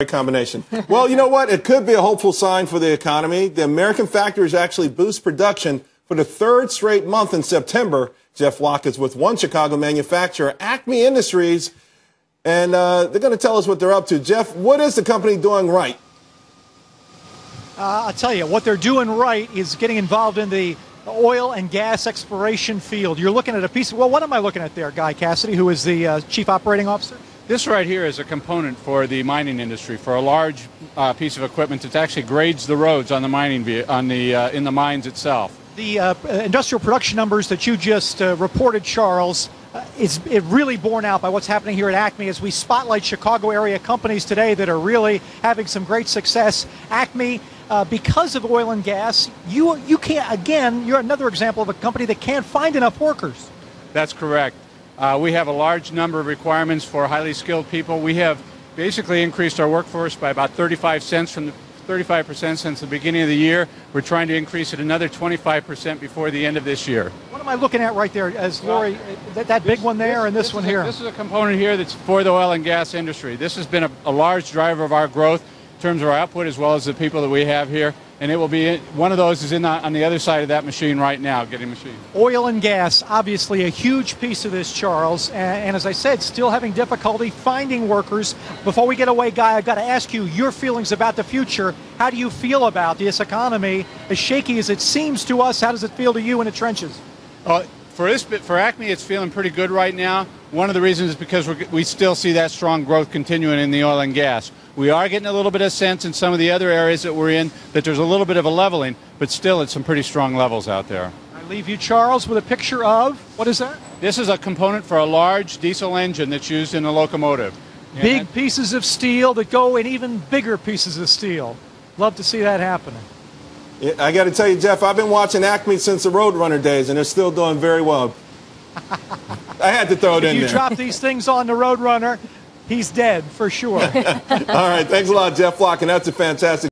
Combination. Well, you know what? It could be a hopeful sign for the economy. The American factories actually boost production for the third straight month in September. Jeff Locke is with one Chicago manufacturer, Acme Industries, and they're going to tell us what they're up to. Jeff, what is the company doing right? I'll tell you, what they're doing right is getting involved in the oil and gas exploration field. You're looking at a piece of, well, what am I looking at there, Guy Cassidy, who is the Chief Operating Officer? This right here is a component for the mining industry, for a large piece of equipment that actually grades the roads on the mining in the mines itself. The industrial production numbers that you just reported, Charles, is it really borne out by what's happening here at Acme as we spotlight Chicago area companies today that are really having some great success. Acme, because of oil and gas, you can't, again, you're another example of a company that can't find enough workers. That's correct. We have a large number of requirements for highly skilled people. We have basically increased our workforce by about 35% since the beginning of the year. We're trying to increase it another 25% before the end of this year. What am I looking at right there as Lori, that big one there and this one here? This is a component here that's for the oil and gas industry. This has been a large driver of our growth in terms of our output as well as the people that we have here. And it will be, one of those is on the other side of that machine right now, getting machined. Oil and gas, obviously a huge piece of this, Charles. And as I said, still having difficulty finding workers. Before we get away, Guy, I've got to ask you your feelings about the future. How do you feel about this economy? As shaky as it seems to us, how does it feel to you in the trenches? For Acme, it's feeling pretty good right now. One of the reasons is because we still see that strong growth continuing in the oil and gas. We are getting a little bit of sense in some of the other areas that we're in that there's a little bit of a leveling, but still it's some pretty strong levels out there. I leave you, Charles, with a picture of, what is that? This is a component for a large diesel engine that's used in a locomotive. Big pieces of steel that go in even bigger pieces of steel. Love to see that happening. Yeah, I got to tell you, Jeff, I've been watching Acme since the Roadrunner days, and they're still doing very well. I had to throw it in there. If you drop these things on the Roadrunner, he's dead for sure. All right, thanks a lot, Jeff Locke, and that's a fantastic